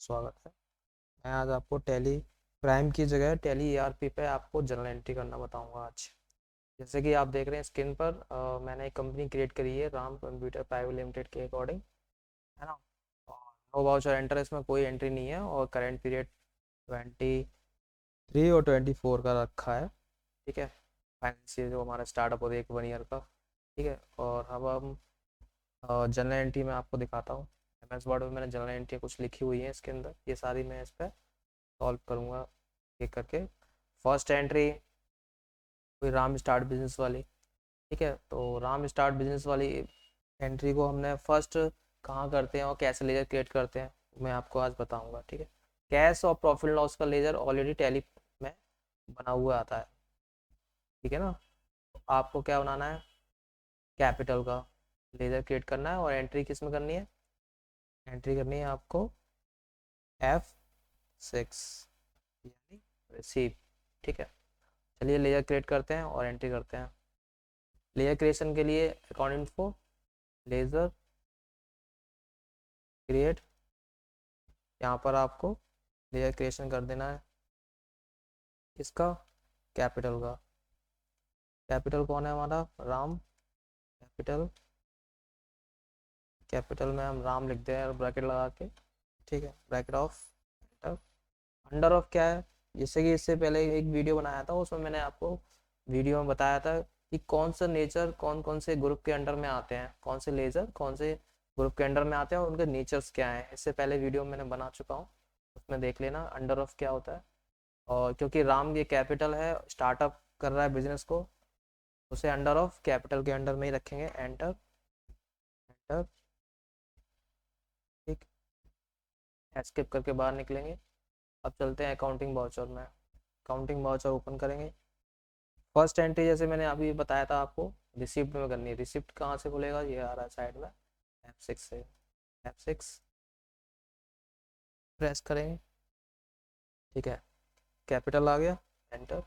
स्वागत है। मैं आज आपको टैली प्राइम की जगह टैली ईआरपी पे आपको जर्नल एंट्री करना बताऊंगा आज। जैसे कि आप देख रहे हैं स्क्रीन पर, मैंने एक कंपनी क्रिएट करी है राम कंप्यूटर प्राइवेट लिमिटेड के अकॉर्डिंग, है ना। और नो वाउचर एंटर, इसमें कोई एंट्री नहीं है और करंट पीरियड 23 और 24 का रखा है। ठीक है। फाइनेंशियल जो हमारा स्टार्टअप होता है 1 ईयर का। ठीक है। और अब हम जनरल एंट्री में आपको दिखाता हूँ। एमएस वर्ड में मैंने जनरल एंट्री कुछ लिखी हुई है इसके अंदर, ये सारी मैं इस पर सॉल्व करूँगा एक करके। फर्स्ट एंट्री कोई राम स्टार्ट बिजनेस वाली। ठीक है, तो राम स्टार्ट बिजनेस वाली एंट्री को हमने फर्स्ट कहाँ करते हैं और कैसे लेजर क्रिएट करते हैं मैं आपको आज बताऊंगा। ठीक है। कैश और प्रॉफिट लॉस का लेजर ऑलरेडी टैली में बना हुआ आता है। ठीक है ना। तो आपको क्या बनाना है, कैपिटल का लेजर क्रिएट करना है और एंट्री किस में करनी है, एंट्री करनी है आपको F6 यानी रिसीव। ठीक है। चलिए लेजर क्रिएट करते हैं और एंट्री करते हैं। लेयर क्रिएशन के लिए अकाउंट इन्फो लेजर क्रिएट, यहाँ पर आपको लेयर क्रिएशन कर देना है इसका कैपिटल का। कैपिटल कौन है हमारा, राम। कैपिटल, कैपिटल में हम राम लिख दें और ब्रैकेट लगा के। ठीक है, ब्रैकेट ऑफ अंडर ऑफ क्या है, जैसे कि इससे पहले एक वीडियो बनाया था उसमें मैंने आपको वीडियो में बताया था कि कौन सा नेचर कौन कौन से ग्रुप के अंडर में आते हैं, कौन से लेजर कौन से ग्रुप के अंडर में आते हैं और उनके नेचर्स क्या हैं। इससे पहले वीडियो मैंने बना चुका हूँ, उसमें देख लेना अंडर ऑफ क्या होता है। और क्योंकि राम ये कैपिटल है, स्टार्टअप कर रहा है बिजनेस को, उसे अंडर ऑफ कैपिटल के अंडर में ही रखेंगे। Enter, enter. ठीक, एस्केप करके बाहर निकलेंगे। अब चलते हैं अकाउंटिंग वाउचर में। अकाउंटिंग वाउचर ओपन करेंगे। फर्स्ट एंट्री जैसे मैंने अभी बताया था आपको रिसिप्ट में करनी है। रिसिप्ट कहाँ से खुलेगा, ये आ रहा है साइड में, F6 से। F6 प्रेस करेंगे। ठीक है, कैपिटल आ गया, एंटर।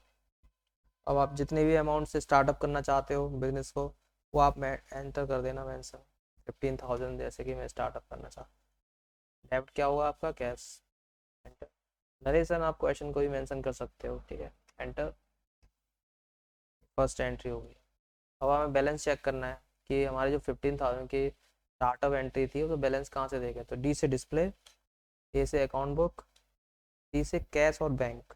अब आप जितने भी अमाउंट से स्टार्टअप करना चाहते हो बिजनेस को वो आप एंटर कर देना मेंशन। 15,000 जैसे कि मैं स्टार्टअप करना चाहता हूँ। डेबिट क्या हुआ आपका, कैश। एंटर। नरेशन आप क्वेश्चन को भी मेंशन कर सकते हो। ठीक है, एंटर। फर्स्ट एंट्री होगी। अब हमें बैलेंस चेक करना है कि हमारी जो 15,000 की स्टार्टअप एंट्री थी तो बैलेंस कहाँ से देखें, तो डी से डिस्प्ले, ए से अकाउंट बुक, सी से कैश और बैंक।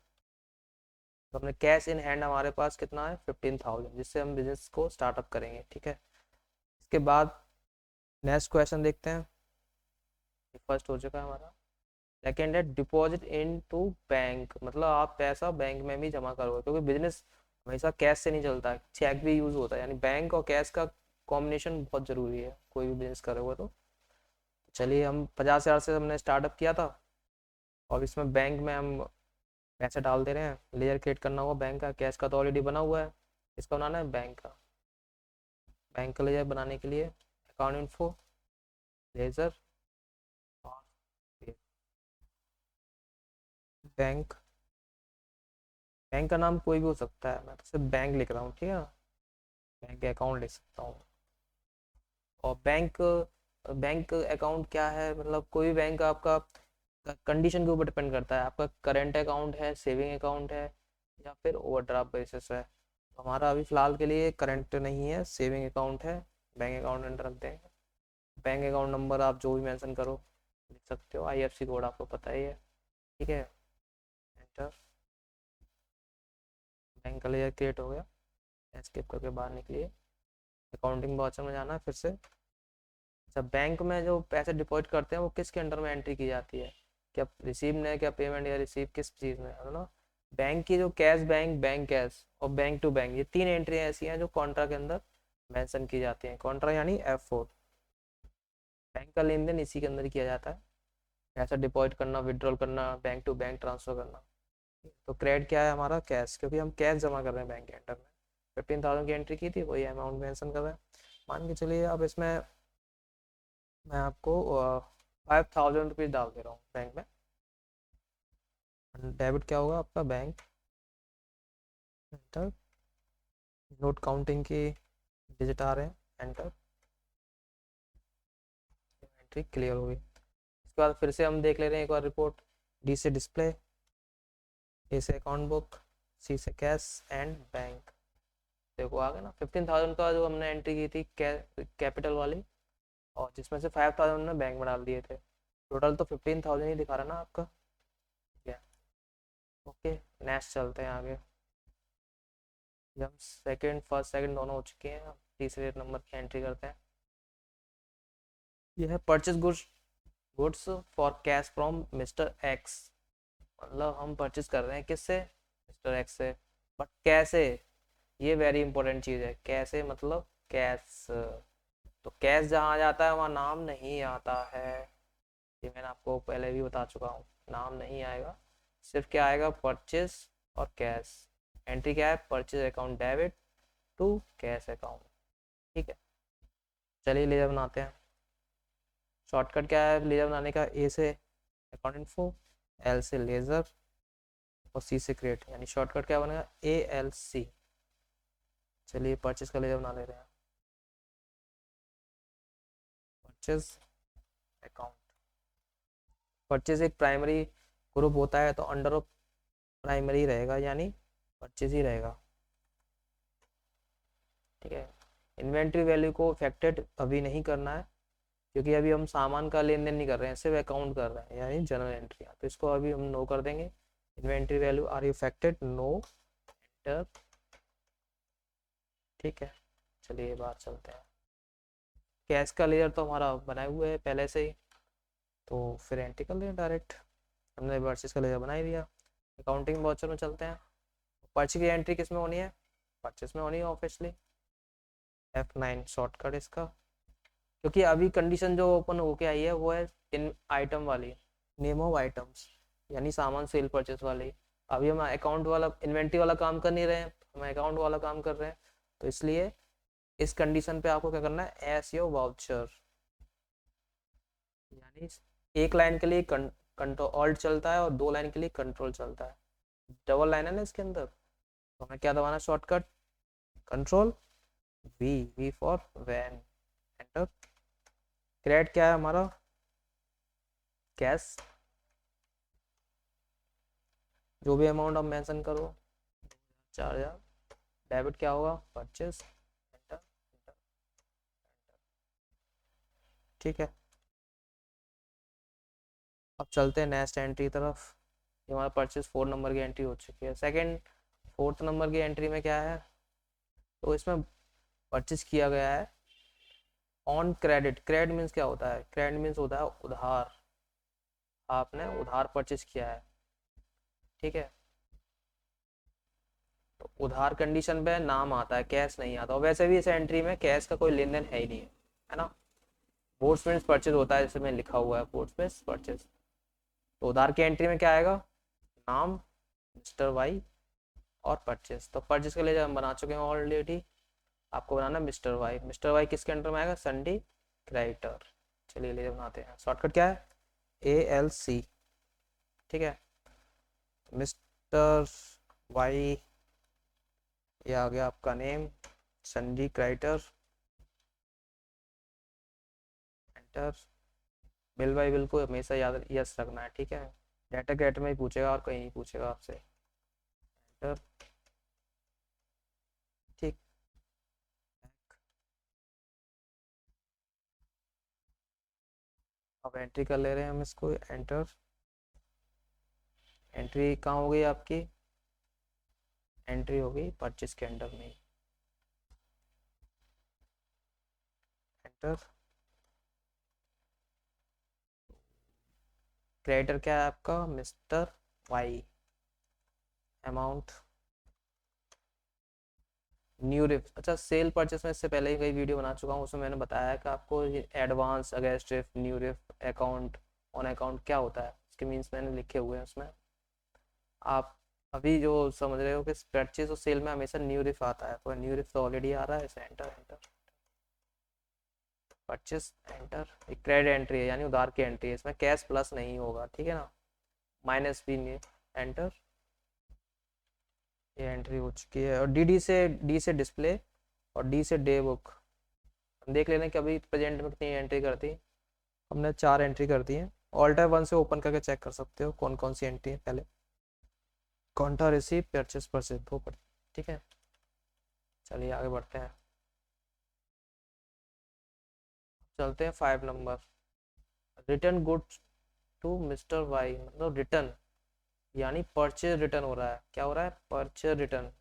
तो अपने कैश इन हैंड हमारे पास कितना है, 15,000, जिससे हम बिजनेस को स्टार्टअप करेंगे। ठीक है। इसके बाद नेक्स्ट क्वेश्चन देखते हैं। फर्स्ट हो चुका है हमारा। सेकेंड है डिपॉजिट इन टू बैंक, मतलब आप पैसा बैंक में भी जमा करोगे क्योंकि बिजनेस हमेशा कैश से नहीं चलता, चेक भी यूज होता है, यानी बैंक और कैश का कॉम्बिनेशन बहुत जरूरी है कोई भी बिजनेस करोगे तो। चलिए, हम 50,000 से हमने स्टार्टअप किया था और इसमें बैंक में हम पैसे डाल दे रहे हैं। लेयर क्रिएट करना होगा बैंक का, कैश का तो ऑलरेडी बना हुआ है, इसका बनाना है बैंक का। बैंक का लेजर बनाने के लिए अकाउंट इन्फो लेजर और बैंक। बैंक का नाम कोई भी हो सकता है, मैं तो सिर्फ बैंक लिख रहा हूँ। ठीक है ना, बैंक अकाउंट लिख सकता हूँ। और बैंक, बैंक अकाउंट क्या है, मतलब कोई भी बैंक आपका कंडीशन के ऊपर डिपेंड करता है। आपका करंट अकाउंट है, सेविंग अकाउंट है या फिर ओवरड्राफ्ट बेसिस है। तो हमारा अभी फिलहाल के लिए करंट नहीं है, सेविंग अकाउंट है। बैंक अकाउंट अंडर रख देंगे। बैंक अकाउंट नंबर आप जो भी मेंशन करो लिख सकते हो, आईएफसी कोड आपको पता ही है। ठीक है, एंटर। बैंक का लेयर क्रिएट हो गया। एस्केप करके बाहर निकलिए। अकाउंटिंग वाउचर में जाना है फिर से। अच्छा, बैंक में जो पैसे डिपॉजिट करते हैं वो किसके अंडर में एंट्री की जाती है, क्या रिसीव में, क्या पेमेंट या रिसीव किस चीज़ में, है ना। बैंक की जो कैश बैंक, बैंक कैश और बैंक टू बैंक, ये तीन एंट्री ऐसी हैं जो कॉन्ट्रा के अंदर मेंशन की जाती हैं। कॉन्ट्रा यानी F4। बैंक का लेन देन इसी के अंदर किया जाता है, पैसा डिपॉजिट करना, विड्रॉल करना, बैंक टू बैंक ट्रांसफर करना। तो क्रेडिट क्या है हमारा, कैश, क्योंकि हम कैश जमा कर रहे हैं बैंक के अंडर में। 15,000 की एंट्री की थी, वही अमाउंट मेंशन कर रहे हैं। मान के चलिए अब इसमें मैं आपको 5,000 रुपीज़ डाल दे रहा हूँ बैंक में। डेबिट क्या होगा आपका, बैंक। एंटर। नोट काउंटिंग की डिजिट आ रहे हैं, एंटर। एंट्री क्लियर हो गई। इसके उसके बाद फिर से हम देख ले रहे हैं एक बार रिपोर्ट। डी से डिस्प्ले, ए से अकाउंट बुक, सी से कैश एंड बैंक। देखो आ गया ना 15,000 का जो हमने एंट्री की थी कैपिटल वाली, और जिसमें से 5,000 हमने बैंक में डाल दिए थे। टोटल तो 15,000 ही दिखा रहा ना आपका। ठीक है, ओके नेक्स्ट चलते हैं आगे। जब सेकंड फर्स्ट सेकंड दोनों हो चुके हैं, अब तीसरे नंबर की एंट्री करते हैं। यह है purchase goods for cash from mister x. मतलब हम परचेज कर रहे हैं किससे, मिस्टर एक्स से, बट कैसे, ये वेरी इंपॉर्टेंट चीज़ है। कैसे मतलब कैश, तो कैश जहाँ जाता है वहाँ नाम नहीं आता है, ये मैंने आपको पहले भी बता चुका हूँ। नाम नहीं आएगा, सिर्फ क्या आएगा, परचेज और कैश। एंट्री क्या है, purchase account debit to cash account. ठीक है, चलिए लेजर बनाते हैं। शॉर्टकट क्या है लेजर बनाने का, ए से अकाउंट इन्फो, एल से लेजर और सी से क्रिएट, यानी शॉर्टकट क्या बनेगा, ALC। चलिए परचेज का लेजर बना ले रहे हैं। परचेज अकाउंट, परचेज एक प्राइमरी ग्रुप होता है तो अंडर ऑफ प्राइमरी रहेगा, यानी परचेज ही रहेगा। ठीक है, इन्वेंट्री वैल्यू को अफेक्टेड अभी नहीं करना है, क्योंकि अभी हम सामान का लेन देन नहीं कर रहे हैं, सिर्फ अकाउंट कर रहे हैं, यानी जनरल एंट्री। तो इसको अभी हम नो कर देंगे। Inventory value are you affected, no, enter. ठीक है, चलिए बात चलते हैं। कैश का लेयर तो हमारा बनाए हुए है पहले से ही, तो फिर एंट्री कर लें डायरेक्ट। हमने परचेज का लेयर बना ही दिया। अकाउंटिंग वाउचर में चलते हैं। परचेज की एंट्री किस में होनी है, परचेज में होनी है ऑब्वियसली। F9 शॉर्टकट इसका, क्योंकि अभी कंडीशन जो ओपन होके आई है वो है इन आइटम वाली, नेम ऑफ आइटम्स, यानी सामान सेल परचेज वाली। अभी हम अकाउंट वाला इन्वेंट्री वाला काम कर नहीं रहे हैं, हम अकाउंट वाला काम कर रहे हैं, तो इसलिए इस कंडीशन पे आपको क्या करना है, एस योर वाउचर, यानी एक लाइन के लिए कंट्रोल ऑल्ट चलता है और 2 लाइन के लिए कंट्रोल चलता है। डबल लाइन है ना इसके अंदर, तो हमें क्या दबाना, shortcut control V for van, enter. Credit क्या है हमारा, कैश, जो भी अमाउंट आप मेंशन करो, 4,000। डेबिट क्या होगा, परचेज, एंटर। ठीक है, अब चलते हैं नेक्स्ट एंट्री की तरफ। ये हमारा परचेज 4 नंबर की एंट्री हो चुकी है। सेकंड 4th नंबर की एंट्री में क्या है, तो इसमें परचेज किया गया है ऑन क्रेडिट। क्रेडिट मीन्स क्या होता है, क्रेडिट मीन्स होता है उधार, आपने उधार परचेज किया है। ठीक है, तो उधार कंडीशन पे नाम आता है, कैश नहीं आता। और वैसे भी इस एंट्री में कैश का कोई लेन देन है ही नहीं है ना। पोस्ट में परचेज होता है, जैसे में लिखा हुआ है पोस्ट में परचेज। तो उधार की एंट्री में क्या आएगा, नाम मिस्टर वाई और परचेज। तो परचेज के लिए जब हम बना चुके हैं ऑलरेडी, आपको बनाना मिस्टर वाई। मिस्टर वाई किसके अंडर में आएगा, संडी क्रेडिटर। चलिए ले बनाते हैं। शॉर्टकट क्या है, ALC। ठीक है, मिस्टर वाई, ये आ गया आपका name, sundry creditor, enter. Bill by bill को हमेशा याद यस रखना है। ठीक है, डाटा क्रेडिटर में ही पूछेगा और कहीं नहीं पूछेगा आपसे, एंटर। ठीक, अब एंट्री कर ले रहे हैं हम इसको, एंटर। एंट्री कहाँ हो गई आपकी, एंट्री हो गई परचेज के अंडर में, एंटर। क्रेडिटर क्या है आपका, मिस्टर वाई। अमाउंट न्यू रिफ, अच्छा सेल परचेस में इससे पहले ही कई वीडियो बना चुका हूँ, उसमें मैंने बताया कि आपको advance, against ref, new ref, account, on account क्या होता है, इसके मीन्स मैंने लिखे हुए हैं उसमें। आप अभी जो समझ रहे हो कि परचेज और सेल में हमेशा न्यू रिफ आता है, तो न्यू रिफ तो ऑलरेडी आ रहा है, इसे एंटर, एंटर। Purchase, enter. एक क्रेडिट एंट्री है, यानी उधार की एंट्री है, इसमें कैश प्लस नहीं होगा, ठीक है ना, माइनस भी नहीं, एंटर। ये एंट्री हो चुकी है। और डी से डिस्प्ले और डी से डे बुक। देख लेना कि अभी प्रेजेंट में कितनी एंट्री करती, हमने 4 एंट्री कर दी है। Alt+1 से ओपन करके चेक कर सकते हो कौन कौन सी एंट्री है पहले। कॉन्टा रिसीव परचेस परचेस दो पर, ठीक है। चलिए आगे बढ़ते हैं, चलते हैं 5 number. Return goods to Mr Y, मतलब रिटर्न यानी परचेज रिटर्न हो रहा है। क्या हो रहा है? Purchase return.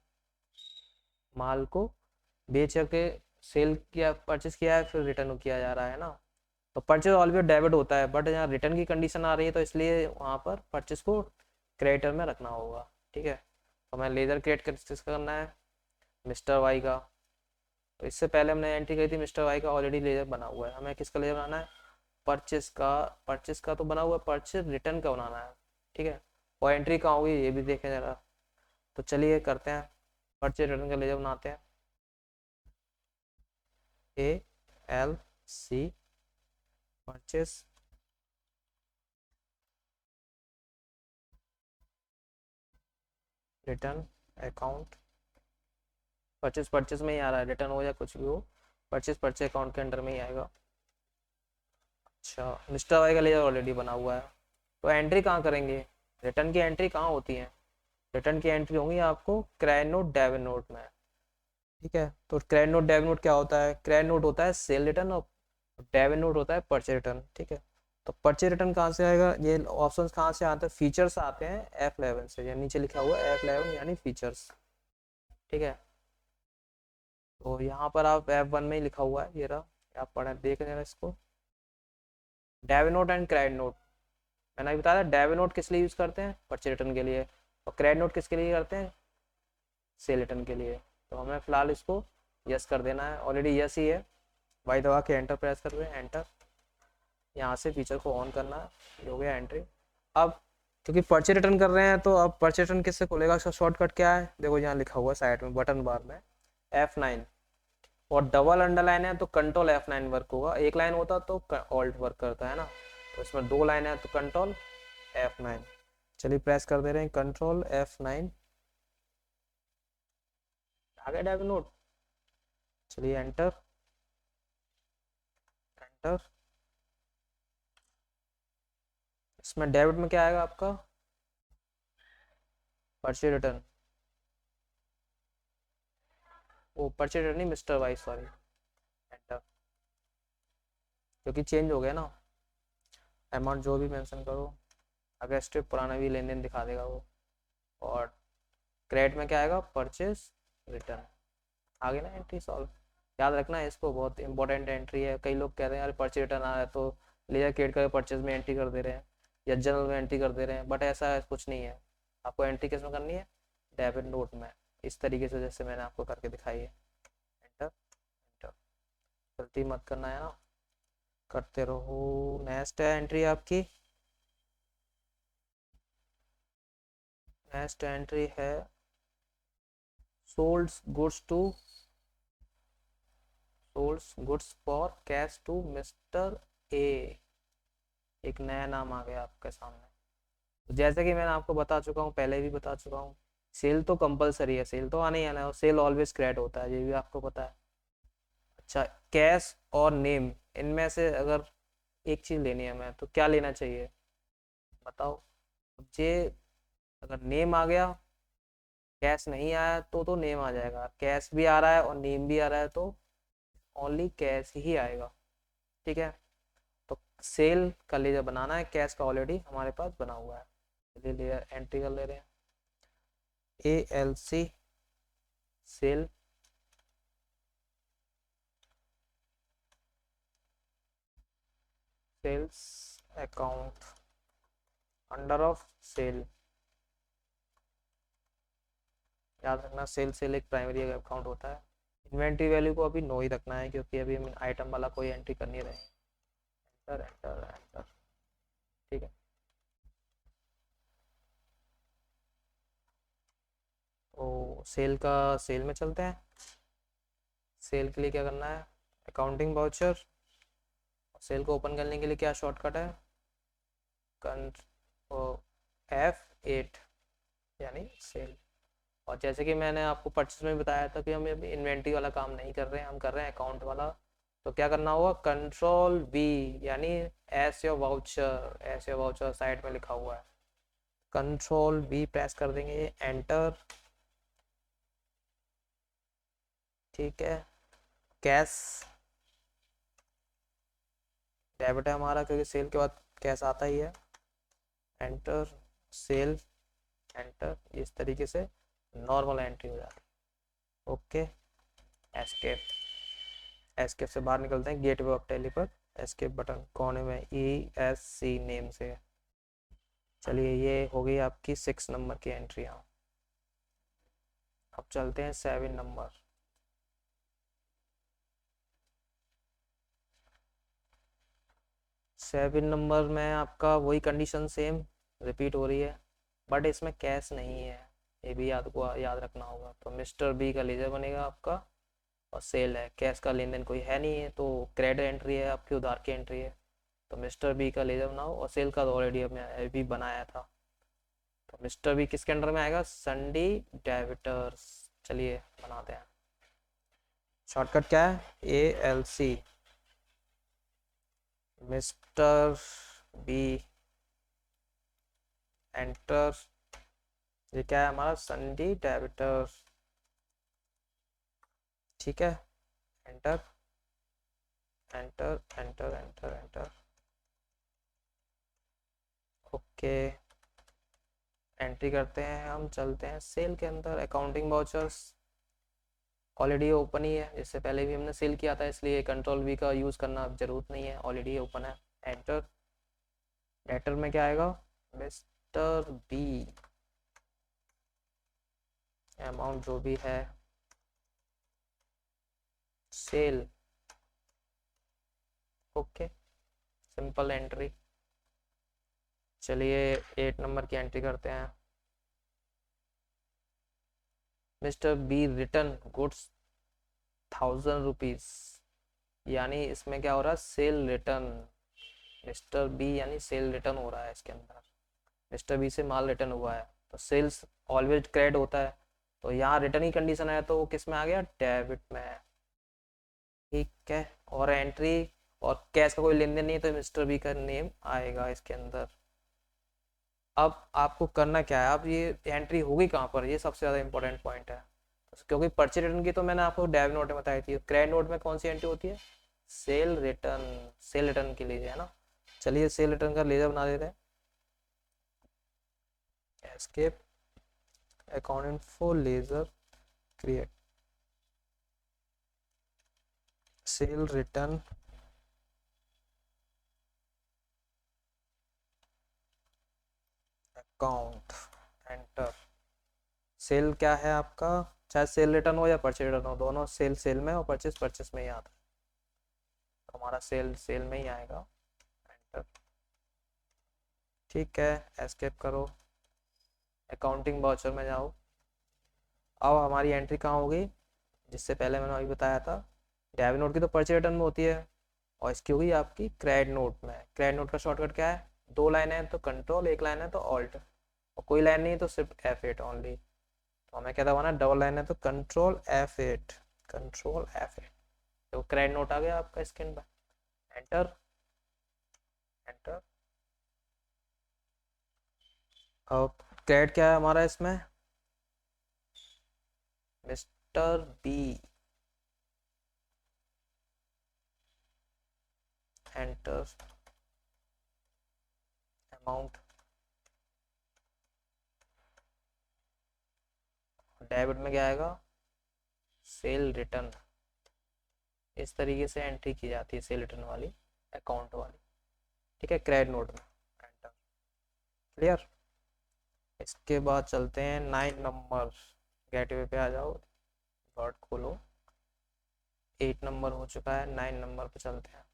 माल को बेच के सेल किया, परचेज किया है, फिर रिटर्न किया जा रहा है ना। तो परचेज ऑलवेज डेबिट होता है, बट यहाँ रिटर्न की कंडीशन आ रही है तो इसलिए वहाँ पर परचेज को क्रेडिटर में रखना होगा, ठीक है। तो हमें लेजर क्रिएट किसका करना है? मिस्टर वाई का। तो इससे पहले हमने एंट्री करी थी मिस्टर वाई का, ऑलरेडी लेजर बना हुआ है। हमें किसका लेजर बनाना है? परचेस का। परचेस का तो बना हुआ है, परचेस रिटर्न का बनाना है, ठीक है। और एंट्री कहाँ होगी ये भी देखें जरा। तो चलिए करते हैं, परचेस रिटर्न का लेजर बनाते हैं। ALC purchase return account. Purchase purchase में ही आ रहा है, रिटर्न हो या कुछ भी हो, परचेस परचेस अकाउंट के अंडर में ही आएगा। अच्छा, मिस्टर वाई का लेजर ऑलरेडी बना हुआ है, तो एंट्री कहाँ करेंगे? रिटर्न की एंट्री कहाँ होती है? रिटर्न की एंट्री होंगी आपको क्रेडिट नोट डेबिट नोट में, ठीक है। तो क्रेडिट नोट डेबिट नोट क्या होता है? क्रेडिट नोट होता है सेल रिटर्न और डेबिट नोट होता है परचेज रिटर्न, ठीक है। तो परचेज रिटर्न कहाँ से आएगा? ये ऑप्शंस कहाँ से आते हैं? फीचर्स आते हैं F11 से, या नीचे लिखा हुआ है F11 यानी फीचर्स, ठीक है। तो यहाँ पर आप F1 में ही लिखा हुआ है, ये रहा, आप पढ़े देख लेना इसको। Debit note and credit note, मैंने अभी बताया डेबिट नोट किस लिए यूज करते हैं? परचेज रिटर्न के लिए। और क्रेडिट नोट किसके लिए करते हैं? सेल रिटर्न के लिए। तो हमें फिलहाल इसको यस कर देना है, ऑलरेडी यस ही है। वाई दबा के एंटर प्रेस कर रहे हैं, एंटर। यहाँ से फीचर को ऑन करना है, ये हो गया एंट्री। अब क्योंकि परचेज रिटर्न कर रहे हैं तो अब परचेज रिटर्न किससे खुलेगा? इसका शॉर्टकट क्या है? देखो यहाँ लिखा हुआ है साइड में बटन बार में F9, और डबल अंडरलाइन है तो कंट्रोल F9 वर्क होगा, एक लाइन होता तो ऑल्ट वर्क करता है ना। तो इसमें 2 लाइन है तो कंट्रोल F9। चलिए प्रेस कर दे रहे हैं कंट्रोल F9, आ गया डेबिट नोट। चलिए एंटर, एंटर। इसमें डेबिट में क्या आएगा आपका? परचेज रिटर्न, वो परचेज रिटर्न नहीं, मिस्टर वाई, सॉरी। एंटर, क्योंकि चेंज हो गया ना, अमाउंट जो भी मेंशन करो, अगर स्ट्रिप पुराना भी लेन देन दिखा देगा वो। और क्रेडिट में क्या आएगा? Purchase return. आगे ना एंट्री सॉल्व, याद रखना है इसको, बहुत इंपॉर्टेंट एंट्री है। कई लोग कह रहे हैं यार परचेज रिटर्न आ रहा है तो लेजर क्रिएट करके परचेज में एंट्री कर दे रहे हैं या जनरल में एंट्री कर दे रहे हैं, बट ऐसा कुछ नहीं है। आपको एंट्री किस में करनी है? डेबिट नोट में, इस तरीके से जैसे मैंने आपको करके दिखाई है। Enter, enter. गलती मत करना है ना, करते रहो। नेक्स्ट है एंट्री आपकी, नेक्स्ट एंट्री है sold goods to, sold goods for cash to Mr A. एक नया नाम आ गया आपके सामने। तो जैसे कि मैंने आपको बता चुका हूँ, पहले भी बता चुका हूँ, सेल तो कंपलसरी है, सेल तो आना ही आना है, और सेल ऑलवेज क्रेडिट होता है, ये भी आपको पता है। अच्छा, कैश और नेम, इनमें से अगर एक चीज लेनी है हमें तो क्या लेना चाहिए बताओ? अब ये अगर नेम आ गया, कैश नहीं आया तो नेम आ जाएगा। कैश भी आ रहा है और नेम भी आ रहा है तो ओनली कैश ही आएगा, ठीक है। तो सेल का लेजर बनाना है, कैश का ऑलरेडी हमारे पास बना हुआ है। चलिए लेयर एंट्री कर ले रहे हैं, ALC sale, sales account, under of sale. याद रखना सेल एक प्राइमरी अकाउंट होता है। इन्वेंट्री वैल्यू को अभी नो ही रखना है क्योंकि अभी हम आइटम वाला कोई एंट्री कर नहीं रहे हैं। एंटर, एंटर, एंटर, ठीक है। तो सेल का, सेल में चलते हैं। सेल के लिए क्या करना है? Accounting voucher. सेल को ओपन करने के लिए क्या शॉर्टकट है? F8 यानी सेल। और जैसे कि मैंने आपको परचेज में बताया था कि हम अभी इन्वेंट्री वाला काम नहीं कर रहे हैं, हम कर रहे हैं अकाउंट वाला। तो क्या करना होगा? कंट्रोल V यानी S your voucher, S your voucher side में लिखा हुआ है। कंट्रोल वी प्रेस कर देंगे, एंटर। ठीक है, कैश डेबिट है हमारा, क्योंकि सेल के बाद कैश आता ही है। Enter, sale, enter. इस तरीके से नॉर्मल एंट्री हो जाती है। Okay, escape. एस्केप से बाहर निकलते हैं, गेटवे ऑफ टैली पर एस्केप बटन कोने में ESC नेम से। चलिए, ये हो गई आपकी 6 नंबर की एंट्री। अब चलते हैं 7 नंबर। 7 नंबर में आपका वही कंडीशन सेम रिपीट हो रही है, बट इसमें कैश नहीं है, ये भी याद रखना होगा। तो मिस्टर बी का लेजर बनेगा आपका, और सेल है, कैश का लेन देन कोई है नहीं है, तो क्रेडिट एंट्री है आपकी, उधार की एंट्री है। तो मिस्टर बी का लेजर बनाओ, और सेल का तो ऑलरेडी हमने अभी बनाया था। तो मिस्टर बी किसके अंडर में आएगा? Sundry debtors. चलिए बनाते हैं। शॉर्टकट क्या है? ALC। Mr B, enter. ये क्या है हमारा? Sundry debtors. ठीक है, enter, enter, enter, enter, enter. Okay, entry करते हैं हम। चलते हैं सेल के अंदर, अकाउंटिंग वाउचर्स ऑलरेडी ओपन ही है, इससे पहले भी हमने सेल किया था, इसलिए कंट्रोल वी का यूज़ करना अब जरूरत नहीं है, ऑलरेडी ओपन है। एंटर। लेटर में क्या आएगा? मिस्टर बी, अमाउंट जो भी है, सेल। Okay, simple entry. चलिए 8 नंबर की एंट्री करते हैं। Mr B return goods 1000 rupees, यानी इसमें क्या हो रहा है? Sale return. मिस्टर बी यानी सेल रिटर्न हो रहा है इसके अंदर, मिस्टर बी से माल रिटर्न हुआ है, तो सेल्स ऑलवेज क्रेडिट होता है, तो यहाँ रिटर्न की कंडीशन है, तो वो किस में आ गया? डेबिट में है। ठीक है, और एंट्री और कैश का कोई लेन देन नहीं है, तो मिस्टर बी का नेम आएगा इसके अंदर। अब आपको करना क्या है? अब ये एंट्री होगी कहाँ पर, ये सबसे ज़्यादा इंपॉर्टेंट पॉइंट है, क्योंकि पर्चे रिटर्न की तो मैंने आपको डेबिट नोट में बताई थी, क्रेडिट नोट में कौन सी एंट्री होती है? Sale return. सेल रिटर्न के लिए है ना। चलिए सेल रिटर्न का लेजर बना देते हैं। Escape, account info, ledger, create. Sale return, account, enter. Sale क्या है आपका? चाहे सेल रिटर्न हो या परचेज रिटर्न हो, दोनों सेल सेल में और परचेज परचेज में ही आता है, तो हमारा सेल सेल में ही आएगा। एंटर। ठीक है, एस्केप करो, अकाउंटिंग वाउचर में जाओ। अब हमारी एंट्री कहाँ होगी? जिससे पहले मैंने अभी बताया था, डेबिट नोट की तो परचेज रिटर्न में होती है, और इसकी होगी आपकी क्रेडिट नोट में। क्रेडिट नोट का शॉर्टकट क्या है? 2 लाइन है तो कंट्रोल, 1 लाइन है तो ऑल्ट, और कोई लाइन नहीं है तो सिर्फ F8 ओनली। तो हमें क्या दबाना है? डबल लाइन है तो कंट्रोल F8, कंट्रोल F8। तो क्रेडिट नोट आ गया आपका स्क्रीन पर। Enter, enter. अब क्रेडिट क्या है हमारा इसमें? Mr B, enter, amount. Debit में क्या आएगा? Sale return. इस तरीके से एंट्री की जाती है सेल रिटर्न वाली, अकाउंट वाली। ठीक है, क्रेडिट नोट में। एंटर। क्लियर। इसके बाद चलते हैं 9 नंबर। गेटवे पे आ जाओ, वर्ड खोलो। 8 नंबर हो चुका है, 9 नंबर पे चलते हैं।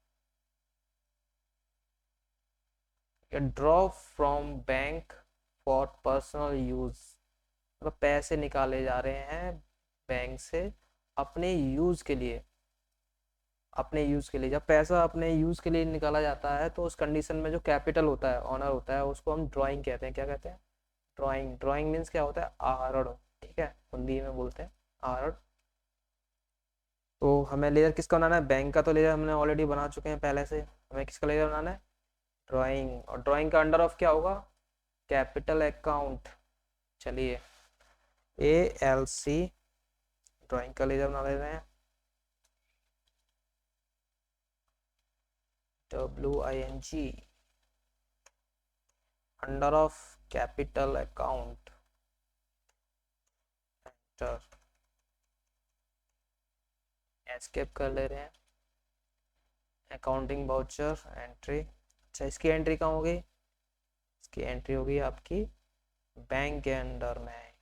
Draw from bank for personal use, मतलब पैसे निकाले जा रहे हैं बैंक से अपने यूज के लिए। अपने यूज के लिए, जब पैसा अपने यूज के लिए निकाला जाता है, तो उस कंडीशन में जो कैपिटल होता है, ऑनर होता है, उसको हम ड्राइंग कहते हैं। क्या कहते हैं? ड्राइंग। ड्राइंग मीन्स क्या होता है? आहरण। ठीक है, हिंदी में बोलते हैं आहरण। तो हमें लेजर किसका बनाना है? बैंक का तो लेजर हमने ऑलरेडी बना चुके हैं पहले से, हमें किसका लेजर बनाना है? ड्राइंग, और ड्राइंग का अंडर ऑफ क्या होगा, कैपिटल अकाउंट। चलिए ALC ड्राइंग का लेजर बना ले रहे हैं, WING under of capital account, enter, escape कर ले रहे हैं। अकाउंटिंग वाउचर एंट्री, अच्छा इसकी एंट्री कहाँ होगी, इसकी एंट्री होगी आपकी बैंक के अंडर में,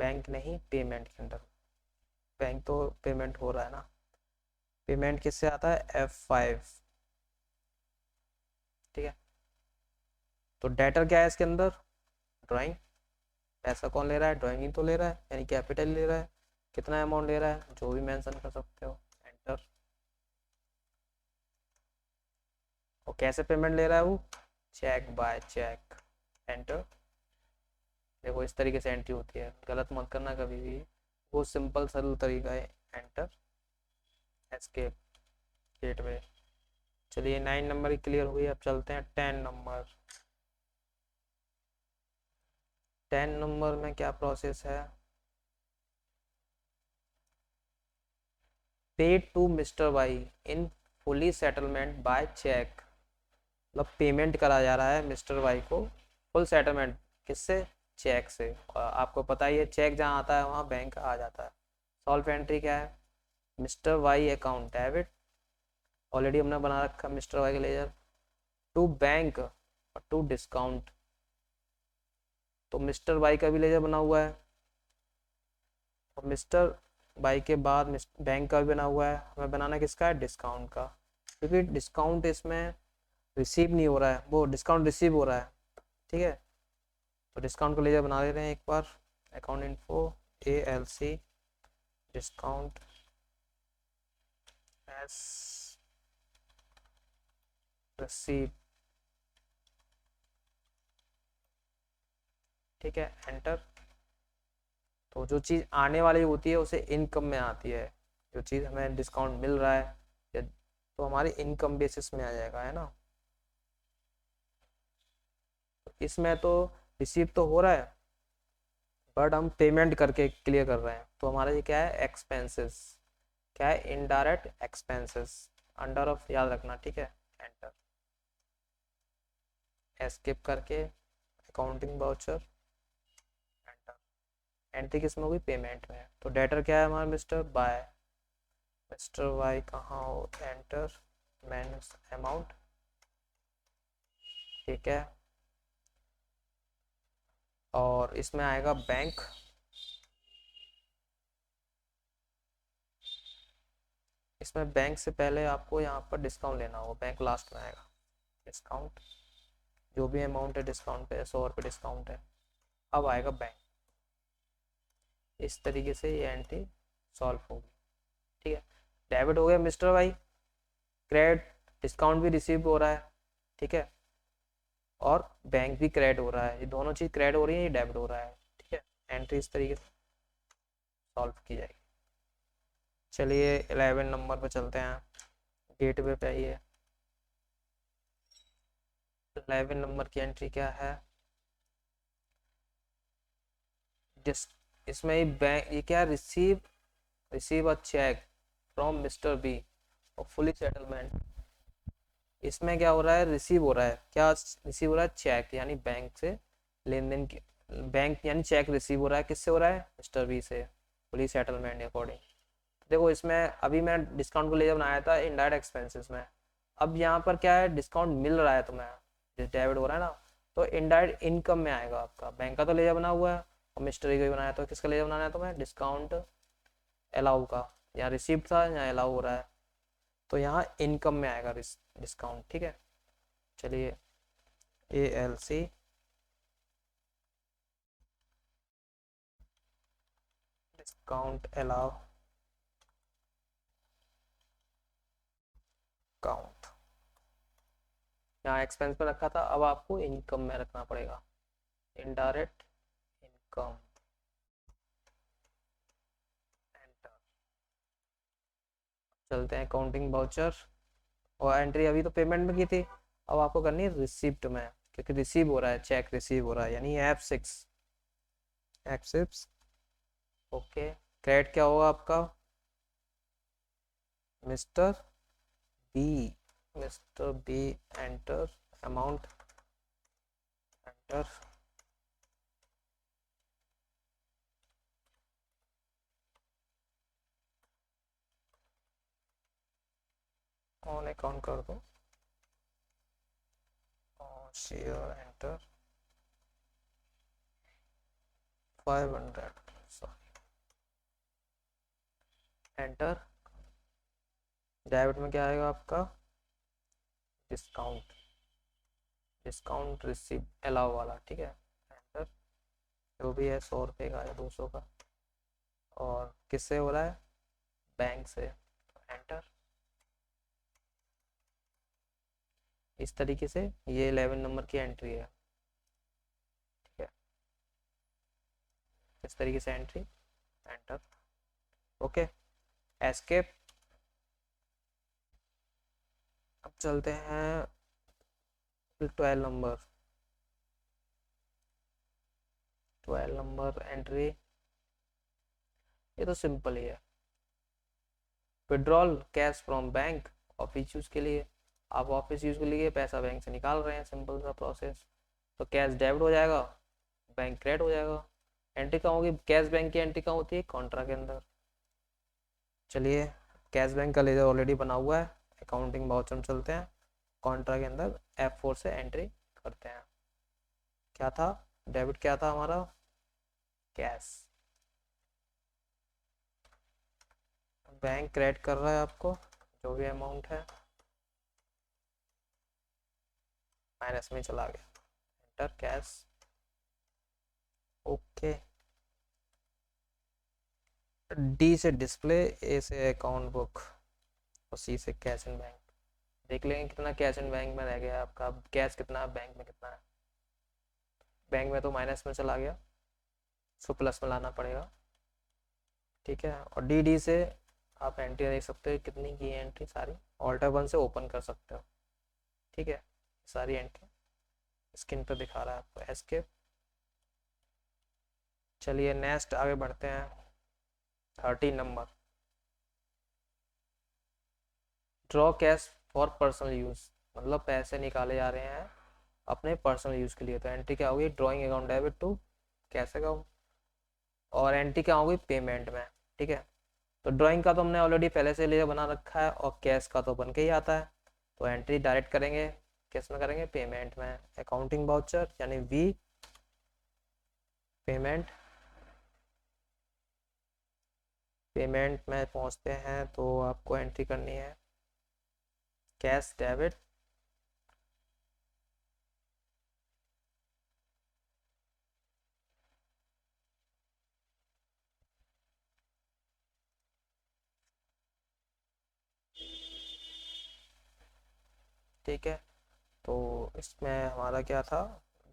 बैंक नहीं पेमेंट के अंडर, बैंक तो पेमेंट हो रहा है ना, पेमेंट किससे आता है F5, ठीक है। तो डेटर क्या है इसके अंदर, ड्राइंग, पैसा कौन ले रहा है, ड्राइंग ही तो ले रहा है, यानी कैपिटल ले रहा है, कितना अमाउंट ले रहा है जो भी मेंशन कर सकते हो, एंटर। और कैसे पेमेंट ले रहा है वो, चेक बाय चेक, एंटर। देखो इस तरीके से एंट्री होती है, गलत मत करना कभी भी, वो सिंपल सरल तरीका है, एंटर, एस्केप, गेटवे। चलिए 9 नंबर की क्लियर हुई, अब चलते हैं 10 नंबर। 10 नंबर में क्या प्रोसेस है, paid to Mr Y in fully settlement by cheque, मतलब पेमेंट करा जा रहा है मिस्टर वाई को फुल सेटलमेंट, किससे, चेक से। और आपको पता ही है चेक जहाँ आता है वहाँ बैंक आ जाता है। सॉल्व एंट्री क्या है, Mr Y account debit, already हमने बना रखा मिस्टर वाई का लेजर, टू बैंक और टू डिस्काउंट, तो मिस्टर वाई का भी लेजर बना हुआ है, और मिस्टर वाई के बाद बैंक का भी बना हुआ है, हमें बनाना किसका है, डिस्काउंट का, क्योंकि डिस्काउंट इसमें रिसीव नहीं हो रहा है, वो डिस्काउंट रिसीव हो रहा है, ठीक है। तो डिस्काउंट को लेजर बना ले रहे हैं एक बार, account info ALC discount as receive, ठीक है, एंटर। तो जो चीज़ आने वाली होती है उसे इनकम में आती है, जो चीज़ हमें डिस्काउंट मिल रहा है या तो हमारी इनकम बेसिस में आ जाएगा, है ना। तो इसमें तो रिसीव तो हो रहा है बट हम पेमेंट करके क्लियर कर रहे हैं, तो हमारा ये क्या है, एक्सपेंसेस, क्या है, इनडायरेक्ट एक्सपेंसेस, अंडर ऑफ याद रखना, ठीक है, एंटर, एस्केप करके अकाउंटिंग वाउचर, एंटर। एंट्री किस में होगी, पेमेंट में, तो डेटर क्या है हमारा, मिस्टर बाय, मिस्टर वाई कहाँ हो, एंटर, माइनस अमाउंट, ठीक है। और इसमें आएगा बैंक, इसमें बैंक से पहले आपको यहाँ पर डिस्काउंट लेना होगा, बैंक लास्ट में आएगा, डिस्काउंट, जो भी अमाउंट है डिस्काउंट पे 100 रुपये डिस्काउंट है, अब आएगा बैंक। इस तरीके से ये एंट्री सॉल्व होगी, ठीक है। डेबिट हो गया मिस्टर वाई, क्रेडिट, डिस्काउंट भी रिसीव हो रहा है, ठीक है, और बैंक भी क्रेडिट हो रहा है, ये दोनों चीज़ क्रेडिट हो रही है, ये डेबिट हो रहा है, ठीक है। एंट्री इस तरीके से सॉल्व की जाएगी। चलिए 11 नंबर पे चलते हैं, गेटवे पे आइए। 11 नंबर की एंट्री क्या है, इसमें ये बैंक, ये क्या, receive, receive a cheque from Mr B और फुली सेटलमेंट, इसमें क्या हो रहा है, रिसीव हो रहा है, क्या रिसीव हो रहा है, चेक, यानी बैंक से लेन देन की, बैंक यानी चेक रिसीव हो रहा है, किससे हो रहा है, मिस्टर बी से, फुली सेटलमेंट अकॉर्डिंग। देखो इसमें अभी मैं डिस्काउंट को ले जब बनाया था इनडायरेक्ट एक्सपेंसेस में, अब यहाँ पर क्या है, डिस्काउंट मिल रहा है तुम्हें, डेबिट हो रहा है ना, तो इनडायरेक्ट इनकम में आएगा आपका, बैंक का तो लेजर बना हुआ है और मिस्टर का भी बनाया, तो किसका लेजर बनाना है तुम्हें, डिस्काउंट अलाउ का, यहाँ रिसीप्ट था यहाँ अलाउ हो रहा है, तो यहाँ इनकम में आएगा डिस्काउंट, ठीक है। चलिए ALC डिस्काउंट अलाउ काउंट, यहाँ एक्सपेंस में रखा था, अब आपको इनकम में रखना पड़ेगा, इनडायरेक्ट इनकम, एंटर। चलते हैं अकाउंटिंग वाउचर, और एंट्री अभी तो पेमेंट में की थी, अब आपको करनी है रिसिप्ट में, क्योंकि रिसीव हो रहा है, चेक रिसीव हो रहा है, यानी F6, F6। ओके, क्रेडिट क्या होगा आपका, Mr B, Mr B, enter amount, enter, on account कर दो, share, enter 500, sorry, enter. Debit में क्या आएगा आपका, डिस्काउंट, डिस्काउंट रिसीव अलाउ वाला, ठीक है, एंटर। जो भी है 100 रुपये का है, 200 का, और किससे हो रहा है, बैंक से, एंटर। इस तरीके से ये 11 नंबर की एंट्री है, ठीक है, इस तरीके से एंट्री, एंटर। Okay, escape. अब चलते हैं 12 नंबर, 12 नंबर एंट्री, ये तो सिंपल ही है, withdrawal cash from bank, office use के लिए, आप ऑफिस यूज के लिए पैसा बैंक से निकाल रहे हैं, सिंपल सा प्रोसेस। तो कैश डेबिट हो जाएगा, बैंक क्रेडिट हो जाएगा। एंट्री कहाँ होगी, कैश बैंक की एंट्री कहाँ होती है, कॉन्ट्रा के अंदर। चलिए, कैश बैंक का लेजर ऑलरेडी बना हुआ है, अकाउंटिंग वाउचर में चलते हैं, कॉन्ट्रा के अंदर F4 से एंट्री करते हैं। क्या था, डेबिट क्या था हमारा, कैश, बैंक क्रेडिट कर रहा है आपको जो भी अमाउंट है, माइनस में चला गया, एंटर कैश। ओके, डी से डिस्प्ले, ए से अकाउंट बुक, और सी से कैश इन बैंक। देख लेंगे कितना कैश इन बैंक में रह गया आपका, कैश कितना है, बैंक में कितना है, बैंक में तो माइनस में चला गया, उसको प्लस में लाना पड़ेगा, ठीक है। और डी डी से आप एंट्री देख सकते हो कितनी की है, एंट्री सारी ऑल्टर 1 से ओपन कर सकते हो, ठीक है, सारी एंट्री स्क्रीन पर दिखा रहा है आपको, एस्केप। चलिए नेक्स्ट आगे बढ़ते हैं, 13 number, draw cash for personal use, मतलब पैसे निकाले जा रहे हैं अपने पर्सनल यूज के लिए, तो एंट्री क्या होगी, drawing account debit to cash account, और एंट्री क्या होगी, पेमेंट में, ठीक है। तो ड्राइंग का तो हमने ऑलरेडी पहले से लिए बना रखा है, और कैश का तो बन के ही आता है, तो एंट्री डायरेक्ट करेंगे, किस में करेंगे, पेमेंट में, अकाउंटिंग वाउचर यानी वी, पेमेंट, पेमेंट में पहुंचते हैं तो आपको एंट्री करनी है कैश डेबिट, ठीक है। तो इसमें हमारा क्या था,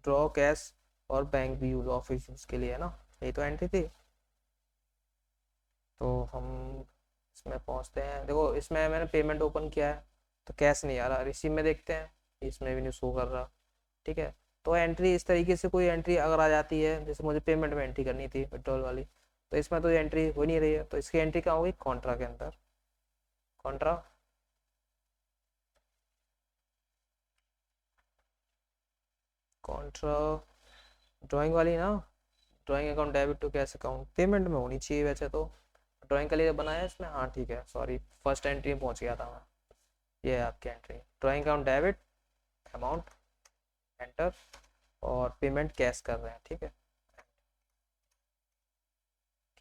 ड्रॉ कैश और बैंक भी यूज, ऑफिस यूज के लिए है ना, यही तो एंट्री थी। तो हम इसमें पहुंचते हैं, देखो इसमें मैंने पेमेंट ओपन किया है तो कैश नहीं आ रहा, रिसीव में देखते हैं, इसमें भी नहीं शो कर रहा, ठीक है। तो एंट्री इस तरीके से कोई एंट्री अगर आ जाती है, जैसे मुझे पेमेंट में एंट्री करनी थी विड्रॉल वाली, तो इसमें तो एंट्री हो नहीं रही है, तो इसकी एंट्री कहाँ होगी, कॉन्ट्रा के अंदर, कॉन्ट्रा, कॉन्ट्रा, ड्राइंग वाली ना, drawing account debit to cash account, payment में होनी चाहिए वैसे तो, ड्राइंग का लिए बनाया है इसमें, हाँ ठीक है, सॉरी फर्स्ट एंट्री में पहुंच गया था मैं, ये है आपकी entry, drawing account debit amount, enter, और पेमेंट कैश कर रहे हैं, ठीक है,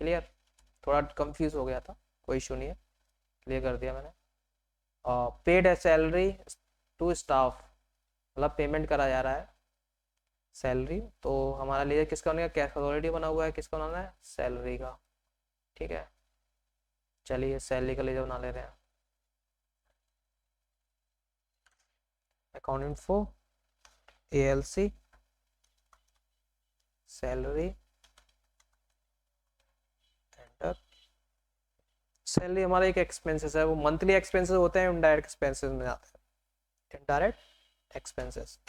क्लियर। थोड़ा कंफ्यूज हो गया था, कोई इशू नहीं है, क्लियर कर दिया मैंने। पेड सैलरी टू स्टाफ, मतलब पेमेंट करा जा रहा है सैलरी, तो हमारा लिए किसका बनेगा, कैश का ऑलरेडी बना हुआ है, किसका बनाना है, सैलरी का, ठीक है। चलिए सैलरी का लेजर बना ले रहे हैं, account info, ALC, salary, enter, salary हमारा एक एक्सपेंसेस है, वो मंथली एक्सपेंसेस होते हैं, इनडायरेक्ट एक्सपेंसेस में आते हैं। इनडायरेक्ट एक्सपेंसेस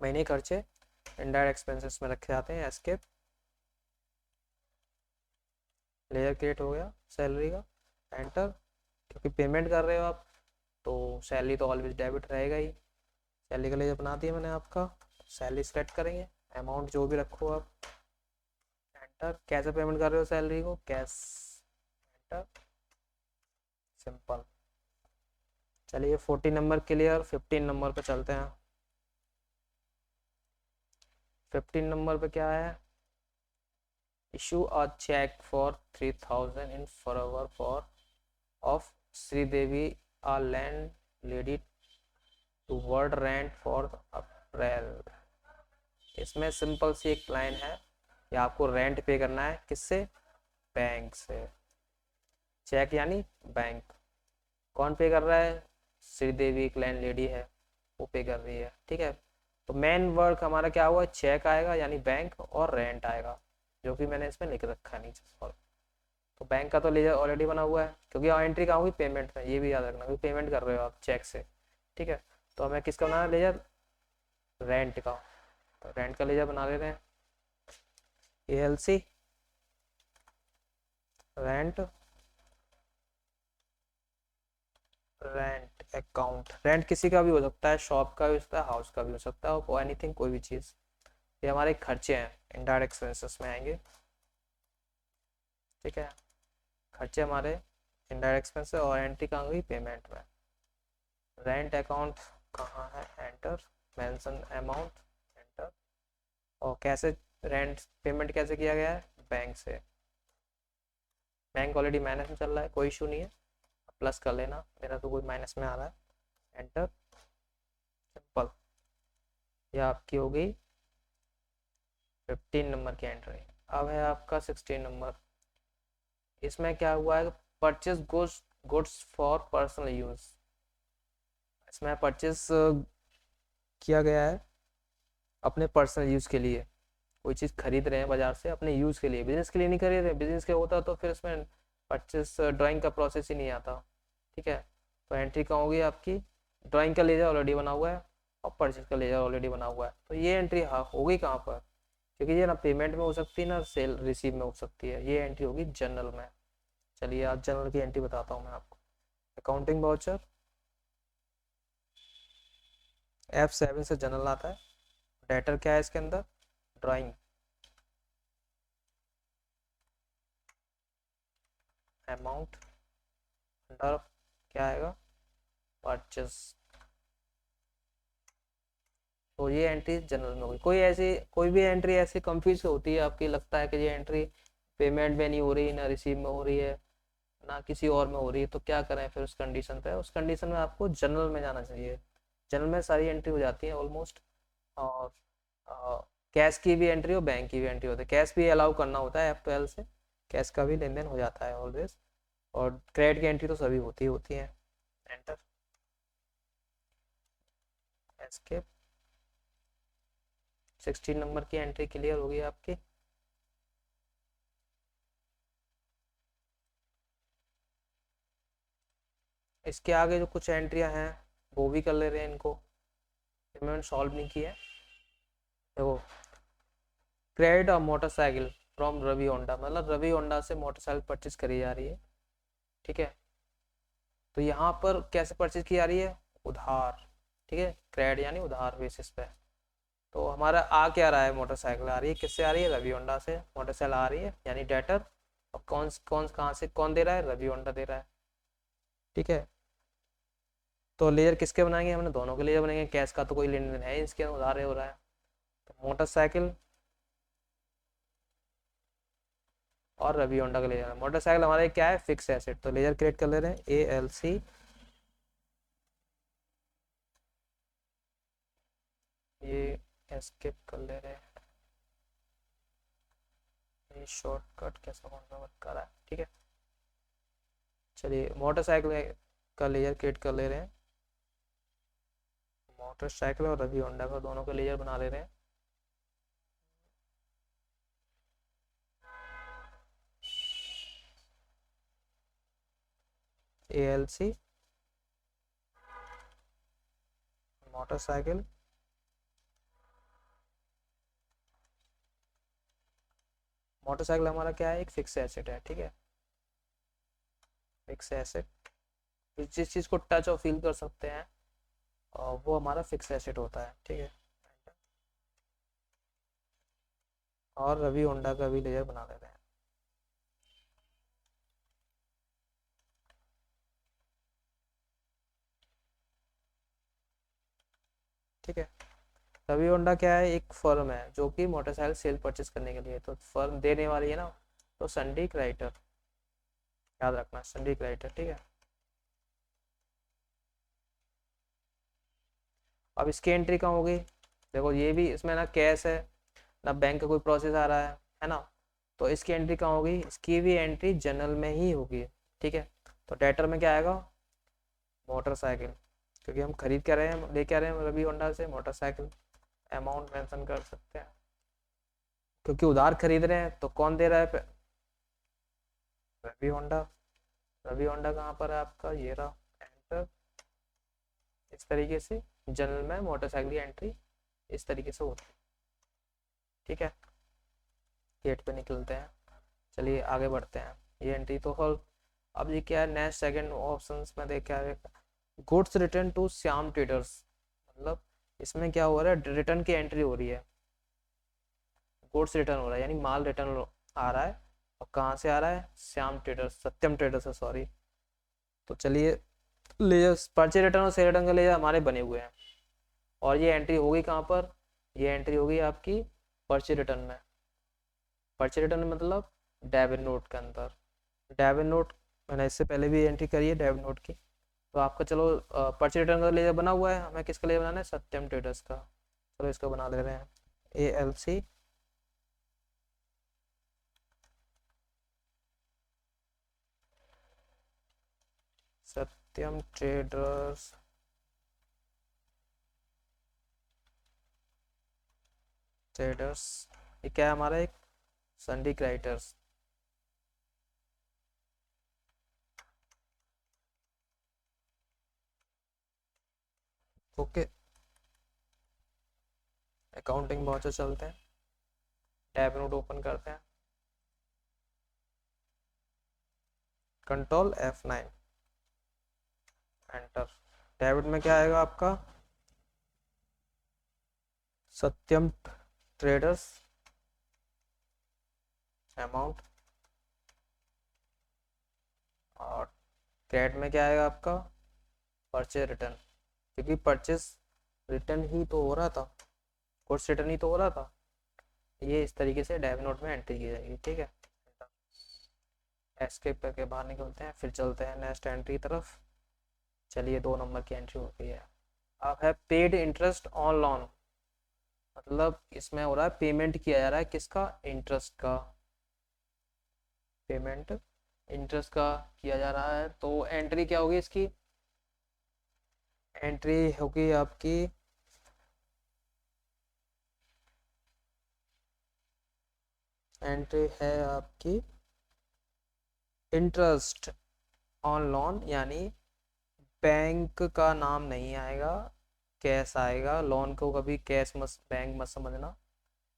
महीने खर्चे इनडायरेक्ट एक्सपेंसेस में रखे जाते हैं। एस्केप, लेयर क्रिएट हो गया सैलरी का, एंटर, क्योंकि पेमेंट कर रहे हो आप तो सैलरी तो ऑलवेज डेबिट रहेगा ही। सैलरी का लेयर बना दिया मैंने आपका, सैलरी सेलेक्ट करेंगे, अमाउंट जो भी रखो आप, एंटर। कैसे पेमेंट कर रहे हो सैलरी को, कैश, एंटर, सिंपल। चलिए 14 नंबर क्लियर। 15 नंबर पे चलते हैं। 15 नंबर पे क्या है, issue a cheque for 3000 in favour of Sridevi a landlady toward rent for April. इसमें सिंपल सी एक लाइन है, या आपको रेंट पे करना है किससे, बैंक से। चेक यानी बैंक, कौन पे कर रहा है, श्रीदेवी एक लैंडलेडी है, वो पे कर रही है, ठीक है। तो मेन वर्क हमारा क्या हुआ, चेक आएगा यानी बैंक, और रेंट आएगा, जो कि मैंने इसमें लिख रखा नीचे, सॉरी। तो बैंक का तो लेजर ऑलरेडी बना हुआ है, क्योंकि एंट्री कहाँ होगी, पेमेंट में, ये भी याद रखना, क्योंकि पेमेंट कर रहे हो आप चेक से, ठीक है। तो हमें किसका बनाना है लेजर, रेंट का। तो रेंट का लेजर बना ले रहे हैं, ALC rent, rent account. Rent किसी का भी हो सकता है, शॉप का भी हो सकता है, हाउस का भी हो सकता है, और एनीथिंग, कोई भी चीज़। ये हमारे खर्चे हैं, इनडायरेक्ट एक्सपेंसेस में आएंगे, ठीक है। खर्चे हमारे इनडायरेक्ट एक्सपेंस, और एंट्री कहाँ गई, पेमेंट में। रेंट अकाउंट कहाँ है, एंटर, मेंशन अमाउंट, एंटर। और कैसे रेंट पेमेंट कैसे किया गया है, बैंक से। बैंक ऑलरेडी माइनस में चल रहा है, कोई इशू नहीं है, प्लस कर लेना, मेरा तो कोई माइनस में आ रहा है, एंटर, सिंपल। यह आपकी हो गई 15 नंबर की एंट्री। अब है आपका 16 नंबर। इसमें क्या हुआ है, purchase goods for personal use. इसमें परचेज किया गया है अपने पर्सनल यूज के लिए, कोई चीज़ खरीद रहे हैं बाजार से अपने यूज़ के लिए, बिजनेस के लिए नहीं खरीद रहे। बिजनेस के होता तो फिर इसमें परचेस ड्राइंग का प्रोसेस ही नहीं आता, ठीक है। तो एंट्री कहाँ होगी आपकी, ड्राइंग का लेजर ऑलरेडी बना हुआ है, और परचेस का लेजर ऑलरेडी बना हुआ है, तो ये एंट्री हाँ होगी कहाँ पर, क्योंकि ये ना पेमेंट में हो सकती है ना सेल रिसीव में हो सकती है, ये एंट्री होगी जनरल में। चलिए आज जनरल की एंट्री बताता हूँ मैं आपको। अकाउंटिंग वाउचर, F7 से जनरल आता है। डेटर क्या है इसके अंदर, ड्राइंग, अमाउंट, अंडर क्या आएगा, परचेस। तो ये एंट्री जनरल में होगी। कोई भी एंट्री ऐसी कंफ्यूज होती है आपकी, लगता है कि ये एंट्री पेमेंट में नहीं हो रही, ना रिसीव में हो रही है, ना किसी और में हो रही है, तो क्या करें फिर उस कंडीशन पे, उस कंडीशन में आपको जनरल में जाना चाहिए। जनरल में सारी एंट्री हो जाती है ऑलमोस्ट। और कैश की भी एंट्री हो, बैंक की भी एंट्री होती है, कैश भी अलाउ करना होता है F12 से, कैश का भी लेन देन हो जाता है ऑलवेज। और क्रेडिट की एंट्री तो सभी होती है। Enter, escape. 16 नंबर की एंट्री क्लियर होगी आपकी। इसके आगे जो कुछ एंट्रियां हैं वो भी कर ले रहे हैं, इनको मैंने सॉल्व नहीं किया है। देखो, क्रेडिट और मोटरसाइकिल फ्रॉम रवि होंडा, मतलब रवि होंडा से मोटरसाइकिल परचेज करी जा रही है, ठीक है। तो यहाँ पर कैसे परचेज की जा रही है, उधार, ठीक है, क्रेडिट यानी उधार बेसिस पे। तो हमारा आ क्या रहा है, मोटरसाइकिल आ रही है, किससे आ रही है, रवि होंडा से मोटरसाइकिल आ रही है, यानी डेटर। और कौन कौन कहाँ से कौन दे रहा है, रवि होंडा दे रहा है, ठीक है। तो लेयर किसके बनाएंगे, हमने दोनों के लेयर बनाएंगे, कैश का तो कोई लेन देन है इसके, उधार हो रहा है। तो मोटरसाइकिल और रवि होंडा का लेजर, मोटरसाइकिल हमारे क्या है, फिक्स एसेट, तो लेजर क्रिएट कर ले रहे हैं, ALC, ये एस्केप कर ले रहे हैं, ये शॉर्टकट कैसा कौन सा वर्क कर रहा है, ठीक है। चलिए मोटरसाइकिल का लेजर क्रिएट कर ले रहे हैं, मोटरसाइकिल और रवि होंडा का दोनों का लेजर बना ले रहे हैं। ALC मोटरसाइकिल मोटरसाइकिल हमारा क्या है, एक फिक्स एसेट है, ठीक है, फिक्स एसेट, जिस चीज़ को टच और फील कर सकते हैं और वो हमारा फिक्स एसेट होता है, ठीक है। और रवि होंडा का भी लेजर बना देते हैं। ठीक है, रवि होंडा क्या है, एक फर्म है जो कि मोटरसाइकिल सेल परचेस करने के लिए, तो फर्म देने वाली है ना, तो संडीक राइटर, याद रखना संडीक राइटर, ठीक है। अब इसकी एंट्री कहाँ होगी, देखो ये भी इसमें ना कैश है ना बैंक का कोई प्रोसेस आ रहा है ना, तो इसकी एंट्री कहाँ होगी, इसकी भी एंट्री जनरल में ही होगी, ठीक है। तो डेटर में क्या आएगा, मोटरसाइकिल, क्योंकि हम खरीद कर रहे हैं, लेके आ रहे हैं रवि होंडा से मोटरसाइकिल, अमाउंट मेंशन कर सकते हैं, क्योंकि उधार खरीद रहे हैं तो कौन दे रहा है, रवि होंडा। रवि होंडा कहाँ पर है आपका, ये रहा, एंटर। इस तरीके से जनरल में मोटरसाइकिल की एंट्री इस तरीके से होती है, ठीक है। गेट पे निकलते हैं, चलिए आगे बढ़ते हैं, ये एंट्री तो हल। अब ये क्या है, नेक्स्ट सेकंड ऑप्शन में देख क्या है, goods return to Shyam traders, मतलब इसमें क्या हो रहा है, रिटर्न की एंट्री हो रही है, गुड्स रिटर्न हो रहा है यानी माल रिटर्न आ रहा है, और कहाँ से आ रहा है, श्याम ट्रेडर्स, सत्यम ट्रेडर्स है, सॉरी। तो चलिए लेजर, पर्चे रिटर्न और सेल रिटर्न का लेजर हमारे बने हुए हैं, और ये एंट्री होगी कहाँ पर, ये एंट्री होगी आपकी पर्चे रिटर्न में, पर्चे रिटर्न मतलब डेबिट नोट के अंदर, डेबिट नोट मैंने इससे पहले भी एंट्री करी है डेबिट नोट की। तो आपका चलो पर्चे रिटर्न का लेजर बना हुआ है, हमें किसका लेजर बनाना है, सत्यम ट्रेडर्स का, चलो इसको बना दे रहे हैं, ALC सत्यम ट्रेडर्स, ट्रेडर्स, ये क्या है हमारा, एक संडीक राइटर्स, ओके। अकाउंटिंग बहुत चलते हैं, टैब नोट ओपन करते हैं, कंट्रोल F9, एंटर। डेबिट में क्या आएगा आपका, सत्यम ट्रेडर्स अमाउंट, और क्रेडिट में क्या आएगा आपका, परचेज रिटर्न, क्योंकि परचेज रिटर्न ही तो हो रहा था, गुड्स रिटर्न ही तो हो रहा था, ये इस तरीके से डेबिट नोट में एंट्री की जाएगी, ठीक है। एस्केप करके बाहर निकलते हैं, फिर चलते हैं नेक्स्ट एंट्री की तरफ, चलिए 2 नंबर की एंट्री हो गई है। आप है पेड इंटरेस्ट ऑन लोन, मतलब इसमें हो रहा है पेमेंट किया जा रहा है किसका, इंटरेस्ट का, पेमेंट इंटरेस्ट का किया जा रहा है, तो एंट्री क्या होगी इसकी, एंट्री होगी आपकी एंट्री है आपकी इंटरेस्ट ऑन लोन, यानी बैंक का नाम नहीं आएगा, कैश आएगा, लोन को कभी कैश मत बैंक मत समझना,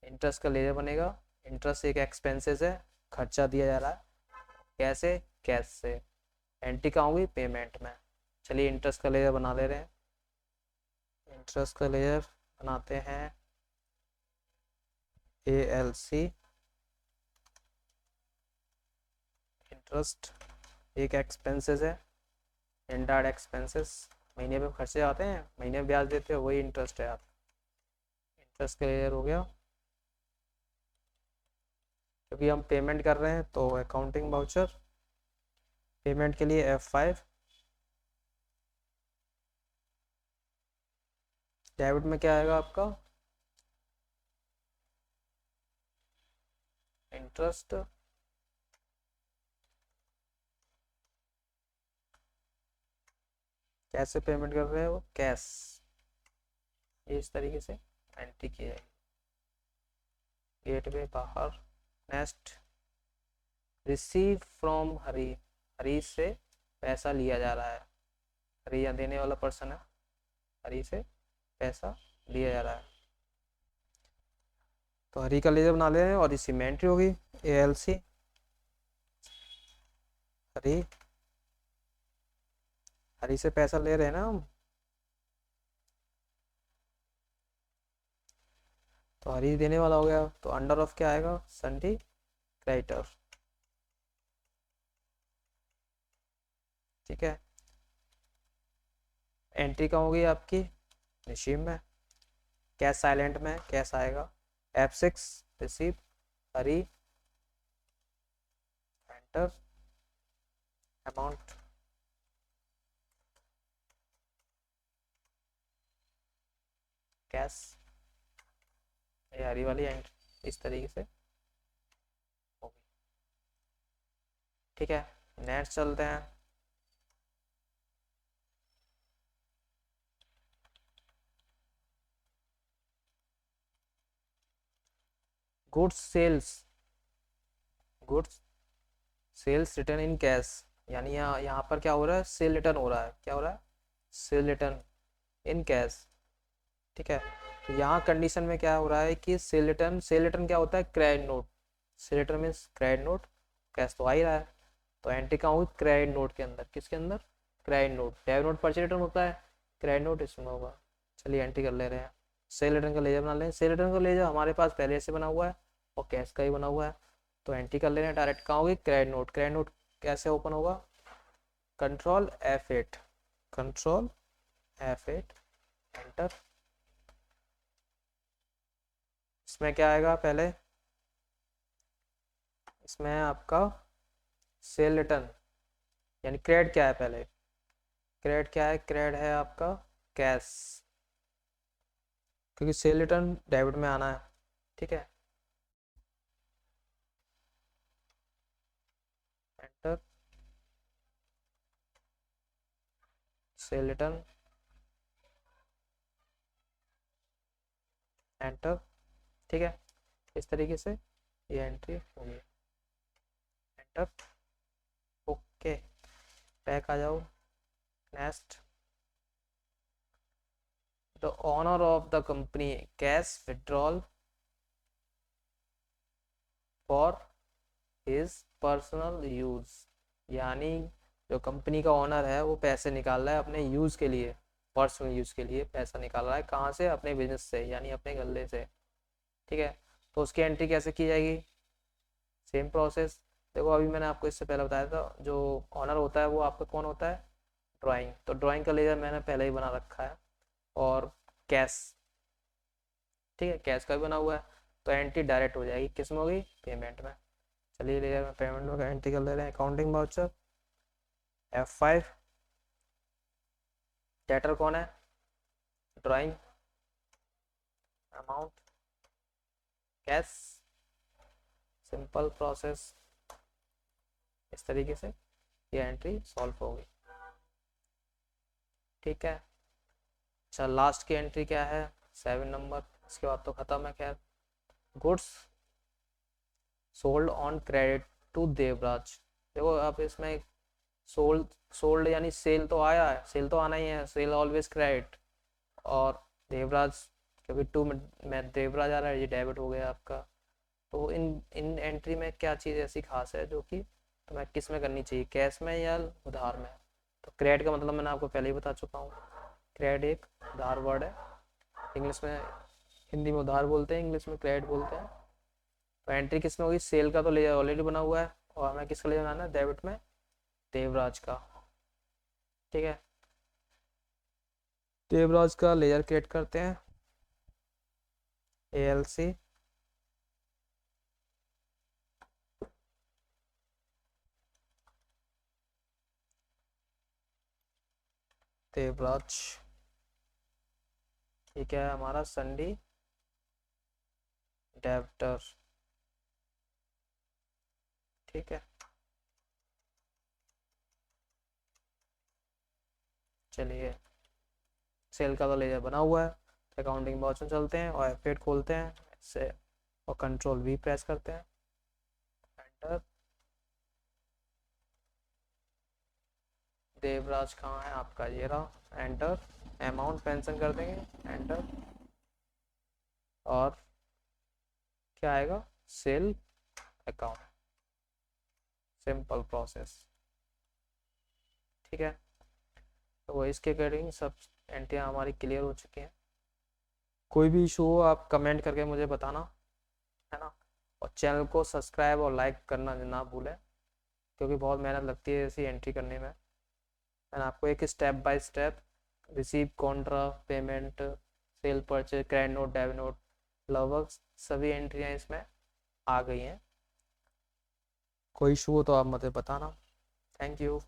इंटरेस्ट का लेजर बनेगा, इंटरेस्ट एक एक्सपेंसेस है, खर्चा दिया जा रहा है, कैसे, कैश से, एंट्री कहाँ होगी, पेमेंट में। चलिए इंटरेस्ट का लेजर बना दे रहे हैं, इंटरेस्ट का लेजर बनाते हैं, ALC इंटरेस्ट, एक एक्सपेंसेस है, इनडायरेक्ट एक्सपेंसेस, महीने पे खर्चे आते हैं, महीने में ब्याज देते हैं, वही इंटरेस्ट है आप, इंटरेस्ट क्लियर हो गया। क्योंकि हम पेमेंट कर रहे हैं तो अकाउंटिंग वाउचर, पेमेंट के लिए F5, डेबिट में क्या आएगा आपका, इंटरेस्ट, कैसे पेमेंट कर रहे हैं वो, कैश, इस तरीके से एंट्री की जाएगी, गेटवे बाहर। नेक्स्ट, रिसीव फ्रॉम हरी, हरी से पैसा लिया जा रहा है। हरी यहाँ देने वाला पर्सन है, हरी से पैसा लिया जा रहा है। तो हरी का लेजर बना ले रहे हैं और इसकी में एंट्री होगी ALC, हरी, हरी से पैसा ले रहे हैं ना हम, तो हरी देने वाला हो गया। तो अंडर ऑफ क्या आएगा, संडी क्रेडिटर। ठीक है, एंट्री कहाँ होगी आपकी, निशीम में। कैश साइलेंट में कैश आएगा, F6 रिसीव, हरी, एंटर, अमाउंट, कैश, ये हरी वाली एंट्री इस तरीके से होगी। ठीक है, नेक्स्ट चलते हैं। Goods sales, goods sales return in cash, यानी यहाँ पर क्या हो रहा है, सेल रिटर्न हो रहा है। क्या हो रहा है, सेल रिटर्न इन कैश। ठीक है, तो यहाँ कंडीशन में क्या हो रहा है कि सेल रिटर्न, सेल रिटर्न क्या होता है, credit note. Cell return means credit note, cash तो आ ही रहा है। तो एंट्री कहाँ होगी, क्रेडिट नोट के अंदर। किसके अंदर, credit note. Debit note purchase return होता है, क्रेडिट नोट इसमें होगा। चलिए एंट्री कर ले रहे हैं। सेल रिटर्न का लेजर बना लें। सेल रिटर्न का लेजर हमारे पास पहले से बना हुआ है और कैश का ही बना हुआ है। तो एंट्री कर ले रहे हैं डायरेक्ट। कहाँ होगी, क्रेडिट नोट। क्रेडिट नोट कैसे ओपन होगा, control F8, control F8, enter. इसमें क्या आएगा, पहले इसमें है आपका सेल रिटर्न, यानी क्रेडिट क्या है, पहले क्रेडिट क्या है, क्रेडिट है आपका कैश, क्योंकि सेल रिटर्न डेबिट में आना है। ठीक है, एंटर, सेल रिटर्न, एंटर। ठीक है, इस तरीके से ये एंट्री होगी, एंटर। ओके, बैक आ जाओ। Next, the owner of the company cash withdrawal for his personal use, यानी जो कंपनी का ओनर है वो पैसे निकाल रहा है अपने यूज के लिए, पर्सनल यूज के लिए पैसा निकाल रहा है। कहाँ से, अपने बिजनेस से, यानी अपने गल्ले से। ठीक है, तो उसकी एंट्री कैसे की जाएगी, सेम प्रोसेस। देखो अभी मैंने आपको इससे पहले बताया था, जो ऑनर होता है वो आपका कौन होता है, ड्राइंग। तो ड्राइंग का लेजर मैंने पहले ही बना रखा है, और कैश, ठीक है, कैश का भी बना हुआ है। तो एंट्री डायरेक्ट हो जाएगी, किस में होगी, पेमेंट में। चलिए लेजर में पेमेंट में एंट्री कर ले रहे हैं। अकाउंटिंग वाउचर, F5, डेटर कौन है, drawing, amount, cash, simple process. इस तरीके से ये एंट्री सॉल्व होगी। ठीक है, अच्छा लास्ट की एंट्री क्या है, 7 नंबर। इसके बाद तो खत्म है। खैर, goods sold on credit to Devraj. देखो अब इसमें सोल्ड, सोल्ड यानी सेल तो आया है, सेल तो आना ही है, सेल ऑलवेज क्रेडिट। और देवराज, क्योंकि टू में देवराज आ रहा है, ये डेबिट हो गया आपका। तो इन इन एंट्री में क्या चीज़ ऐसी खास है जो कि तुम्हें किस में करनी चाहिए, कैश में या उधार में। तो क्रेडिट का मतलब मैंने आपको पहले ही बता चुका हूँ, क्रेडिट एक उधार वर्ड है। इंग्लिश में, हिंदी में उधार बोलते हैं, इंग्लिश में क्रेडिट बोलते हैं। तो एंट्री किस में होगी, सेल का तो लेजर ऑलरेडी बना हुआ है, और हमें किसका लेजर बनाना है, डेबिट में देवराज का। ठीक है, देवराज का लेजर क्रिएट करते हैं, ALC, देवराज। ये क्या है हमारा, संडी डेब्टर। ठीक है, चलिए सेल का तो लेजर बना हुआ है। अकाउंटिंग बॉक्स में चलते हैं और F8 खोलते हैं इससे, और कंट्रोल V प्रेस करते हैं, एंटर। देवराज कहाँ है आपका, ये रहा, एंटर। अमाउंट मेंशन कर देंगे, एंटर। और क्या आएगा, सेल अकाउंट, सिंपल प्रोसेस। ठीक है, तो वो इसके अकॉर्डिंग सब एंट्रियाँ हमारी क्लियर हो चुकी हैं। कोई भी इशू हो आप कमेंट करके मुझे बताना, है ना। और चैनल को सब्सक्राइब और लाइक करना ना भूलें, क्योंकि बहुत मेहनत लगती है ऐसी एंट्री करने में। एंड आपको एक step by step receive, contra, payment, sale, purchase, credit note, debit note, लगभग सभी एंट्रियाँ इसमें आ गई हैं। कोई इशू हो तो आप मुझे बताना। Thank you.